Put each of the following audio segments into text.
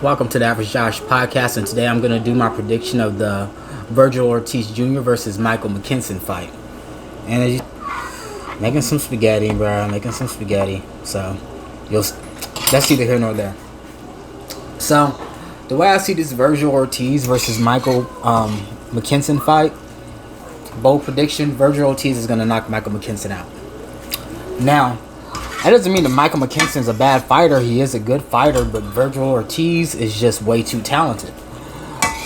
Welcome to the Average Josh podcast, and today I'm going to do my prediction of the Virgil Ortiz Jr. versus Michael Mckinson fight. And making some spaghetti, bro. Making some spaghetti. So, that's neither here nor there. So, the way I see this Virgil Ortiz versus Michael Mckinson fight, bold prediction: Virgil Ortiz is going to knock Michael Mckinson out. Now, that doesn't mean that Michael Mckinson's a bad fighter. He is a good fighter, but Virgil Ortiz is just way too talented.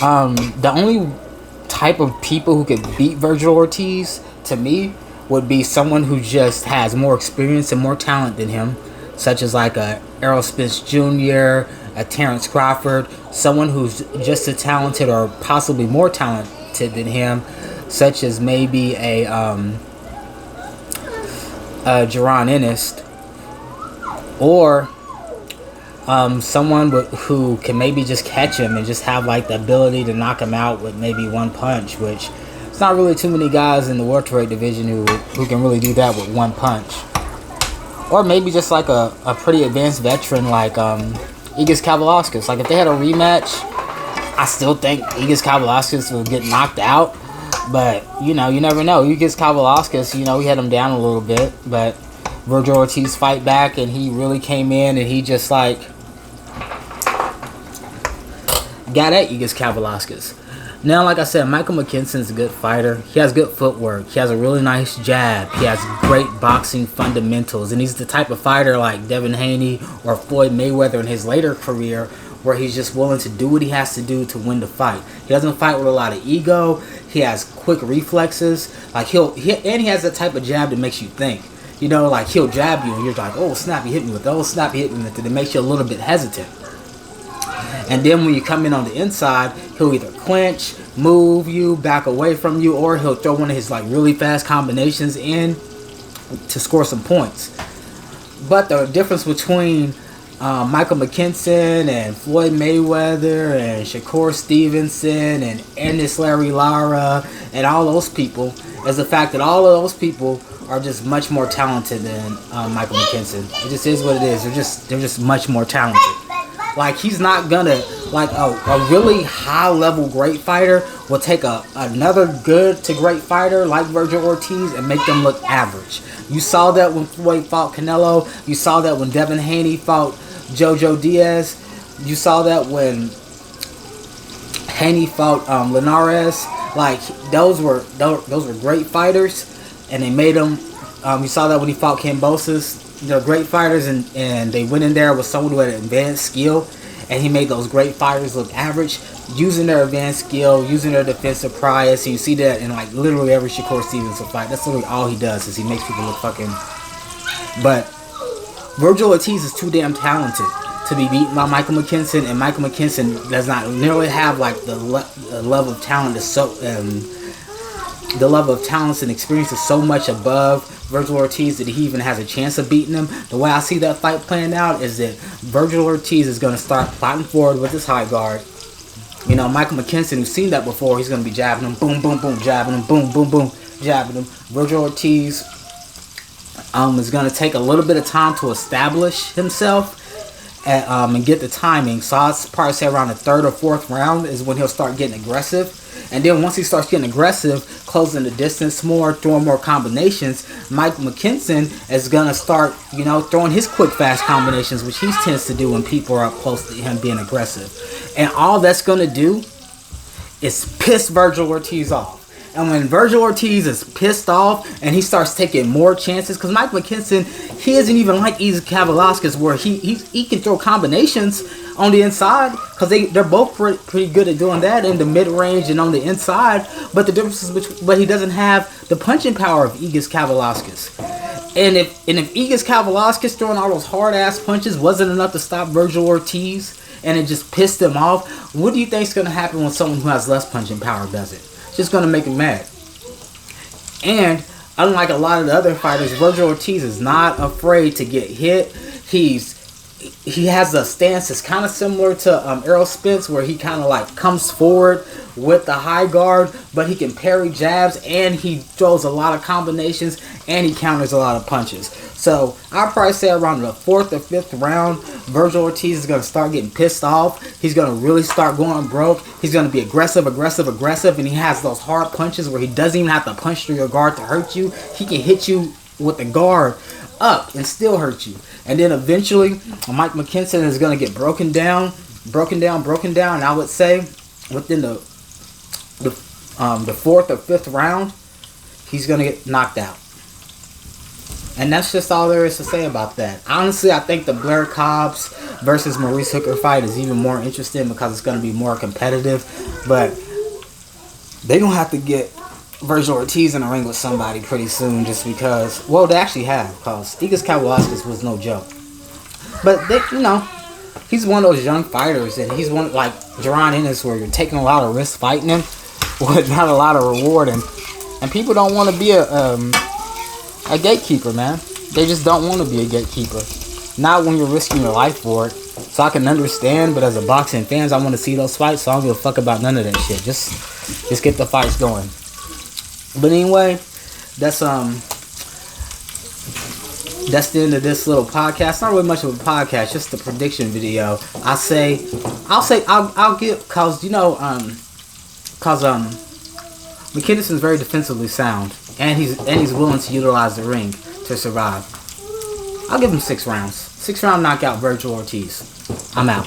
The only type of people who could beat Virgil Ortiz, to me, would be someone who just has more experience and more talent than him, such as like a Errol Spence Jr., a Terrence Crawford, someone who's just as talented or possibly more talented than him, such as maybe a Jaron Ennis, or someone who can maybe just catch him and just have like the ability to knock him out with maybe one punch, which it's not really too many guys in the welterweight division who can really do that with one punch. Or maybe just like a pretty advanced veteran like Igis Kavalauskas. Like if they had a rematch, I still think Igis Kavalauskas will get knocked out. But, you never know. Igis Kavalauskas, he had him down a little bit, but Virgil Ortiz fight back, and he really came in, and he just, got at Igis Kavalauskas. Now, like I said, Michael Mckinson's a good fighter. He has good footwork. He has a really nice jab. He has great boxing fundamentals, and he's the type of fighter like Devin Haney or Floyd Mayweather in his later career, where he's just willing to do what he has to do to win the fight. He doesn't fight with a lot of ego. He has quick reflexes. Like he has that type of jab that makes you think. He'll jab you and you're like, oh snap, he hit me with it. Oh snap, he hit me with it. It makes you a little bit hesitant. And then when you come in on the inside, he'll either clinch, move you, back away from you, or he'll throw one of his really fast combinations in to score some points. But the difference between Michael Mckinson and Floyd Mayweather and Shakur Stevenson and Ennis Larry Lara and all those people is the fact that all of those people are just much more talented than Michael Mckinson. It just is what it is. They're just much more talented. Like he's not gonna a really high level great fighter will take another good to great fighter like Virgil Ortiz and make them look average. You saw that when Floyd fought Canelo. You saw that when Devin Haney fought Jojo Diaz. You saw that when Haney fought Linares. Like those were great fighters, and they made them. You saw that when he fought Kambosos. They're great fighters, and they went in there with someone who had advanced skill, and he made those great fighters look average using their advanced skill, using their defensive prowess. And you see that in literally every Shakur Stevenson fight. That's literally all he does is he makes people look fucking. But Virgil Ortiz is too damn talented to be beaten by Michael Mckinson, and Michael Mckinson does not nearly have the level of talent the level of talents and experience is so much above Virgil Ortiz that he even has a chance of beating him. The way I see that fight playing out is that Virgil Ortiz is going to start plotting forward with his high guard. Michael Mckinson, who's seen that before, he's going to be jabbing him, boom, boom, boom, jabbing him, boom, boom, boom, jabbing him. Virgil Ortiz is going to take a little bit of time to establish himself and get the timing. So I'd probably say around the third or fourth round is when he'll start getting aggressive. And then once he starts getting aggressive, closing the distance more, throwing more combinations, Mike Mckinson is going to start, throwing his quick, fast combinations, which he tends to do when people are up close to him being aggressive. And all that's going to do is piss Virgil Ortiz off. And when Virgil Ortiz is pissed off and he starts taking more chances, because Mike Mckinson, he isn't even like Igis Kavalauskas where he can throw combinations on the inside, because they're both pretty good at doing that in the mid-range and on the inside. But the difference is but he doesn't have the punching power of Igis Kavalauskas. And if Igis Kavalauskas throwing all those hard-ass punches wasn't enough to stop Virgil Ortiz and it just pissed him off, what do you think is going to happen when someone who has less punching power does it? It's just going to make him mad. And unlike a lot of the other fighters, Virgil Ortiz is not afraid to get hit. He has a stance that's kind of similar to Errol Spence, where he kind of comes forward with the high guard, but he can parry jabs, and he throws a lot of combinations, and he counters a lot of punches. So I'll probably say around the 4th or 5th round, Virgil Ortiz is going to start getting pissed off. He's going to really start going broke. He's going to be aggressive, and he has those hard punches where he doesn't even have to punch through your guard to hurt you. He can hit you with the guard up and still hurt you. And then eventually, Mike McKinson is going to get broken down. And I would say within the 4th or 5th round, he's going to get knocked out. And that's just all there is to say about that. Honestly, I think the Blair Cobbs versus Maurice Hooker fight is even more interesting because it's going to be more competitive. But they're going to have to get Virgil Ortiz in the ring with somebody pretty soon just because, well, they actually have, because Stigas Kavaliauskas was no joke. But, they, he's one of those young fighters, and he's one like Jaron Ennis where you're taking a lot of risks fighting him with not a lot of reward. And people don't want to be a gatekeeper, man. They just don't want to be a gatekeeper. Not when you're risking your life for it. So I can understand, but as a boxing fan, I want to see those fights, so I don't give a fuck about none of that shit. Just get the fights going. But anyway, that's the end of this little podcast. Not really much of a podcast, just a prediction video. I'll give, cause McKinson's very defensively sound, and he's willing to utilize the ring to survive. I'll give him 6 rounds. 6-round knockout Virgil Ortiz. I'm out.